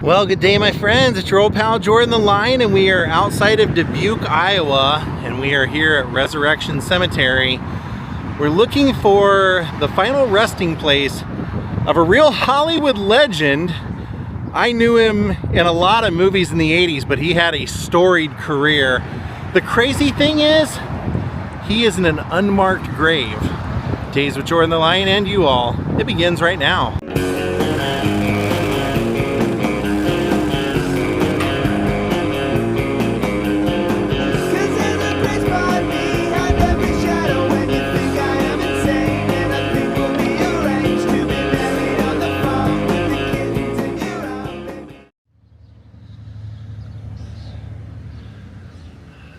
Well, good day, my friends. It's your old pal Jordan the Lion, and we are outside of Dubuque, Iowa, and we are here at Resurrection Cemetery. We're looking for the final resting place of a real Hollywood legend. I knew him in a lot of movies in the 80s, but he had a storied career. The crazy thing is, he is in an unmarked grave. Daze with Jordan the Lion and you all. It begins right now.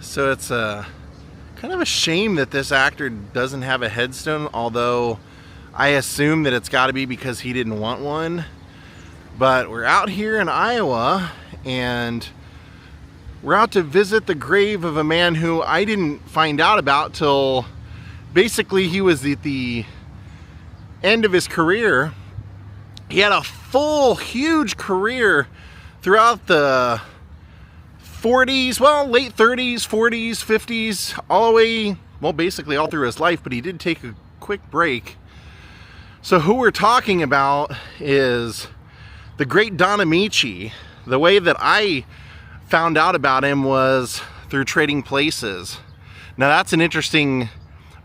So it's kind of a shame that this actor doesn't have a headstone, although I assume that it's got to be because he didn't want one. But we're out here in Iowa, and we're out to visit the grave of a man who I didn't find out about till basically he was at the end of his career. He had a full, huge career throughout the 40s, well, late 30s, 40s, 50s, all the way, well, basically all through his life, but he did take a quick break. So who we're talking about is the great Don Ameche. The way that I found out about him was through Trading Places. Now that's an interesting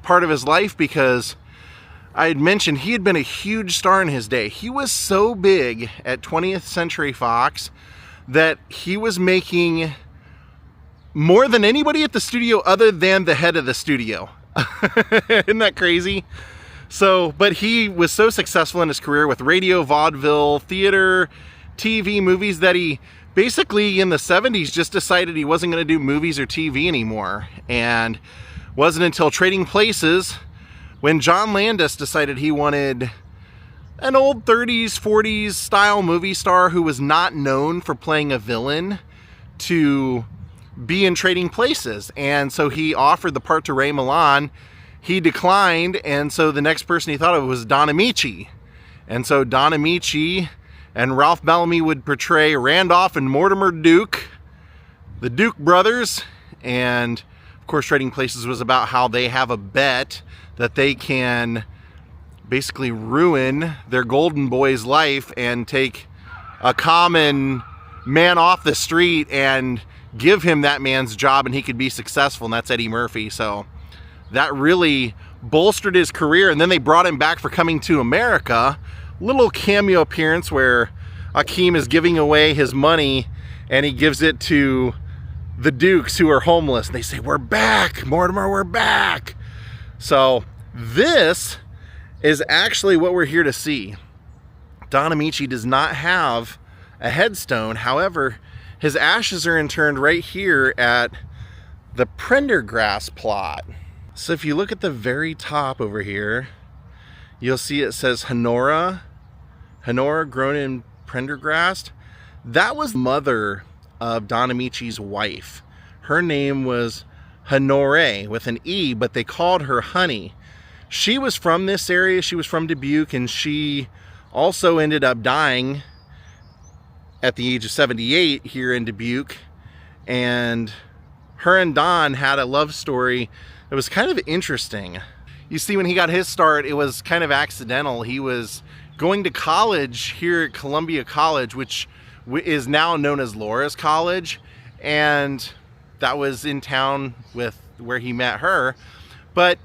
part of his life because I had mentioned he had been a huge star in his day. He was so big at 20th Century Fox that he was making more than anybody at the studio other than the head of the studio. Isn't that crazy? So, but he was so successful in his career with radio, vaudeville, theater, TV, movies that he basically in the 70s just decided he wasn't going to do movies or TV anymore. And wasn't until Trading Places when John Landis decided he wanted an old 30s, 40s style movie star who was not known for playing a villain to be in Trading Places. And so he offered the part to Ray Milland. He declined, and so the next person he thought of was Don Ameche. And so Don Ameche and Ralph Bellamy would portray Randolph and Mortimer Duke, the Duke brothers. And of course Trading Places was about how they have a bet that they can basically ruin their golden boy's life and take a common man off the street and give him that man's job and he could be successful, and that's Eddie Murphy. So that really bolstered his career, and then they brought him back for Coming to America. Little cameo appearance where Akeem is giving away his money and he gives it to the Dukes who are homeless. They say, "We're back, Mortimer, we're back." So this is actually what we're here to see. Don Ameche does not have a headstone. However, his ashes are interred right here at the Prendergrass plot. So if you look at the very top over here, you'll see it says Honora grown in Prendergrass. That was the mother of Don Ameche's wife. Her name was Honore with an E, but they called her Honey. She was from this area. She was from Dubuque, and she also ended up dying at the age of 78 here in Dubuque. And her and Don had a love story that was kind of interesting. You see, when he got his start, it was kind of accidental. He was going to college here at Columbia College, which is now known as Laura's College, and that was in town with where he met her. But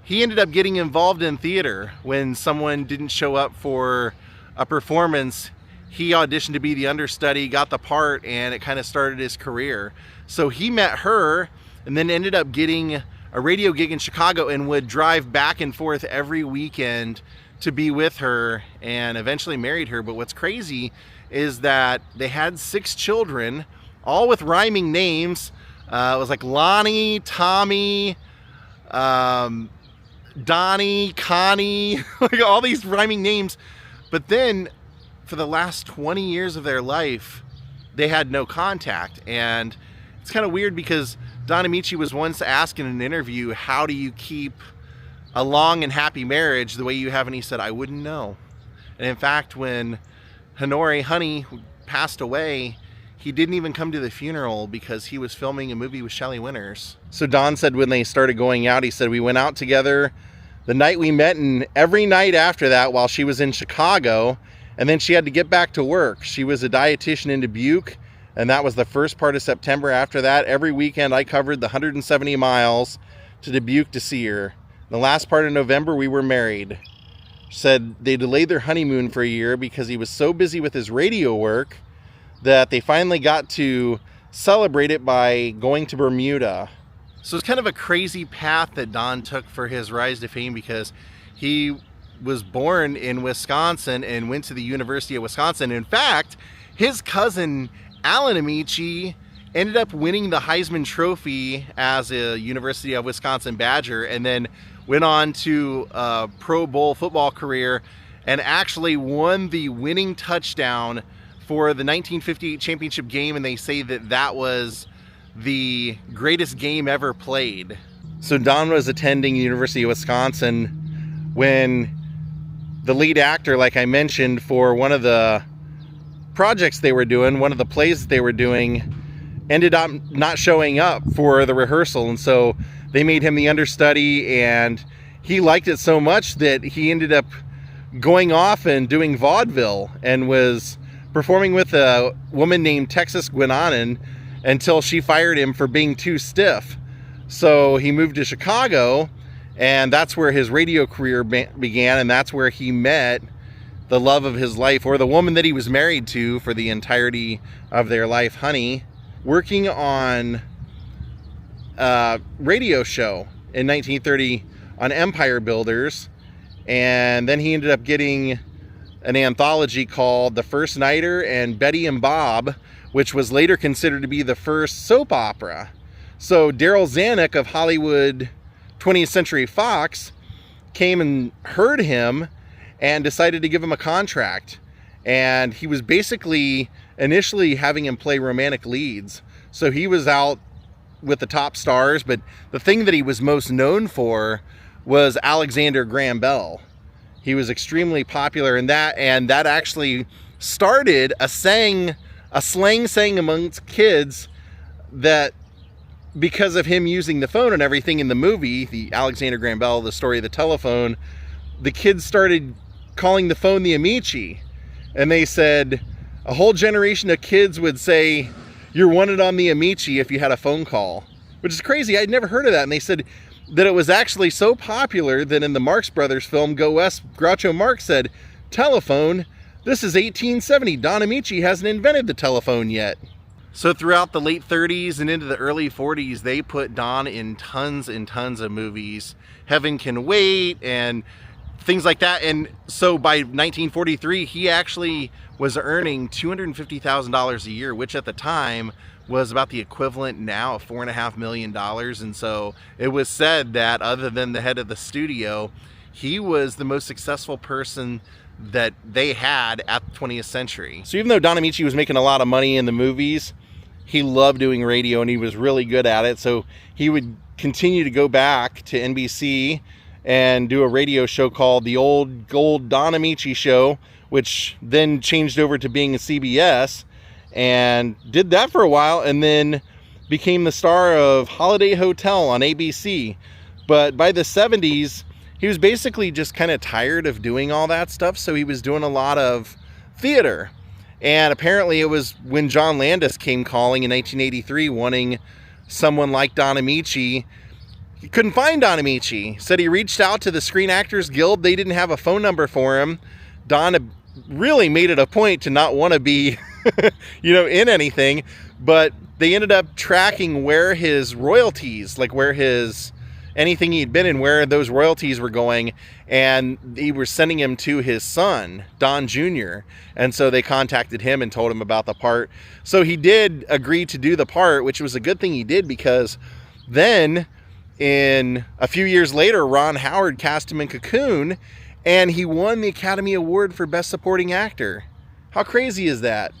he ended up getting involved in theater. When someone didn't show up for a performance, he auditioned to be the understudy, got the part, and it kind of started his career. So he met her and then ended up getting a radio gig in Chicago and would drive back and forth every weekend to be with her, and eventually married her. But what's crazy is that they had 6 children, all with rhyming names. It was like Lonnie, Tommy, Donnie, Connie, like all these rhyming names. But then for the last 20 years of their life, they had no contact. And it's kind of weird because Don Ameche was once asked in an interview, how do you keep a long and happy marriage the way you have? And he said, I wouldn't know. And in fact, when Honey passed away, he didn't even come to the funeral because he was filming a movie with Shelley Winters. So Don said when they started going out, he said, we went out together the night we met, and every night after that while she was in Chicago, and then she had to get back to work. She was a dietitian in Dubuque, and that was the first part of September. After that, every weekend I covered the 170 miles to Dubuque to see her. The last part of November, we were married. She said they delayed their honeymoon for a year because he was so busy with his radio work that they finally got to celebrate it by going to Bermuda. So it's kind of a crazy path that Don took for his rise to fame, because he was born in Wisconsin and went to the University of Wisconsin. In fact, his cousin Alan Ameche ended up winning the Heisman Trophy as a University of Wisconsin Badger, and then went on to a Pro Bowl football career and actually won the winning touchdown for the 1958 championship game, and they say that that was the greatest game ever played. So Don was attending University of Wisconsin when the lead actor, like I mentioned, for one of the projects they were doing, one of the plays that they were doing, ended up not showing up for the rehearsal, and so they made him the understudy, and he liked it so much that he ended up going off and doing vaudeville and was performing with a woman named Texas Guinanan until she fired him for being too stiff. So he moved to Chicago, and that's where his radio career began, and that's where he met the love of his life, or the woman that he was married to for the entirety of their life, Honey, working on a radio show in 1930 on Empire Builders. And then he ended up getting an anthology called The First Nighter and Betty and Bob, which was later considered to be the first soap opera. So Daryl Zanuck of Hollywood 20th Century Fox came and heard him and decided to give him a contract. And he was basically initially having him play romantic leads. So he was out with the top stars, but the thing that he was most known for was Alexander Graham Bell. He was extremely popular in that, and that actually started a slang saying amongst kids that because of him using the phone and everything in the movie, the Alexander Graham Bell, the story of the telephone, the kids started calling the phone the Ameche. And they said a whole generation of kids would say, you're wanted on the Ameche if you had a phone call, which is crazy. I'd never heard of that. And they said that it was actually so popular that in the Marx Brothers film, Go West, Groucho Marx said, telephone, this is 1870. Don Ameche hasn't invented the telephone yet. So throughout the late 30s and into the early 40s, they put Don in tons and tons of movies. Heaven Can Wait and things like that. And so by 1943, he actually was earning $250,000 a year, which at the time was about the equivalent now of $4.5 million. And so it was said that other than the head of the studio, he was the most successful person that they had at the 20th century. So even though Don Ameche was making a lot of money in the movies, he loved doing radio and he was really good at it. So he would continue to go back to NBC and do a radio show called The Old Gold Don Ameche Show, which then changed over to being a CBS, and did that for a while, and then became the star of Holiday Hotel on ABC. But by the 70s, he was basically just kind of tired of doing all that stuff, so he was doing a lot of theater. And apparently it was when John Landis came calling in 1983 wanting someone like Don Ameche. He couldn't find Don Ameche. Said he reached out to the Screen Actors Guild. They didn't have a phone number for him. Don really made it a point to not want to be in anything, but they ended up tracking where his royalties, like where his anything he'd been in, where those royalties were going, and he was sending him to his son, Don Jr. And so they contacted him and told him about the part. So he did agree to do the part, which was a good thing he did, because then in a few years later, Ron Howard cast him in Cocoon, and he won the Academy Award for Best Supporting Actor. How crazy is that?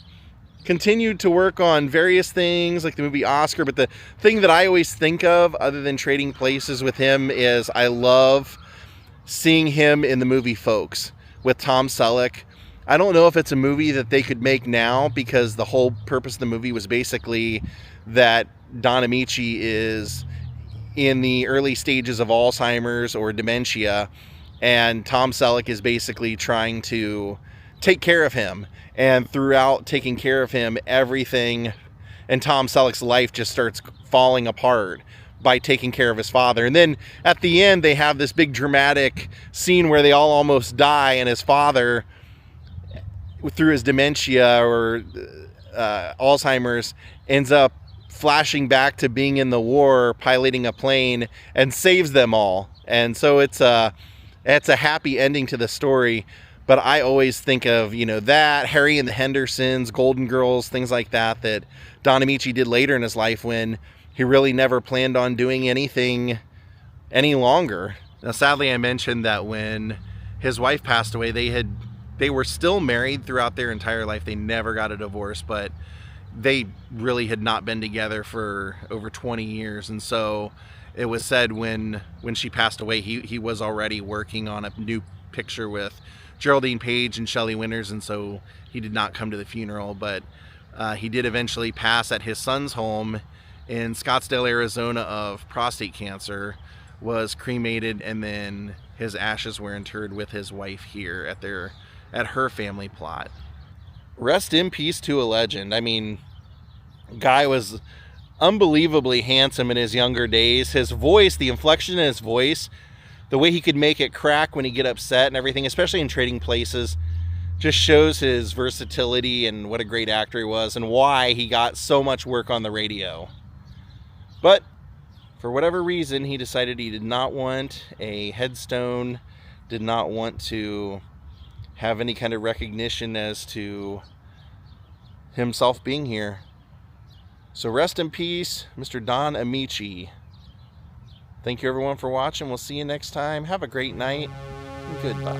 Continued to work on various things like the movie Oscar, but the thing that I always think of other than trading places with him is I love seeing him in the movie Folks with Tom Selleck. I don't know if it's a movie that they could make now, because the whole purpose of the movie was basically that Don Ameche is in the early stages of Alzheimer's or dementia, and Tom Selleck is basically trying to take care of him. And throughout taking care of him, everything in Tom Selleck's life just starts falling apart by taking care of his father. And then at the end, they have this big dramatic scene where they all almost die, and his father, through his dementia or Alzheimer's, ends up flashing back to being in the war, piloting a plane, and saves them all. And so it's a happy ending to the story. But I always think of, that, Harry and the Hendersons, Golden Girls, things like that Don Ameche did later in his life when he really never planned on doing anything any longer. Now, sadly, I mentioned that when his wife passed away, they were still married throughout their entire life. They never got a divorce, but they really had not been together for over 20 years. And so it was said when she passed away, he was already working on a new picture with Geraldine Page and Shelley Winters, and so he did not come to the funeral. But he did eventually pass at his son's home in Scottsdale, Arizona, of prostate cancer, was cremated, and then his ashes were interred with his wife here at her family plot. Rest in peace to a legend. I mean, guy was unbelievably handsome in his younger days. His voice, the inflection in his voice, the way he could make it crack when he get upset and everything, especially in Trading Places, just shows his versatility and what a great actor he was and why he got so much work on the radio. But for whatever reason, he decided he did not want a headstone, did not want to have any kind of recognition as to himself being here. So rest in peace, Mr. Don Ameche. Thank you everyone for watching. We'll see you next time. Have a great night. Goodbye.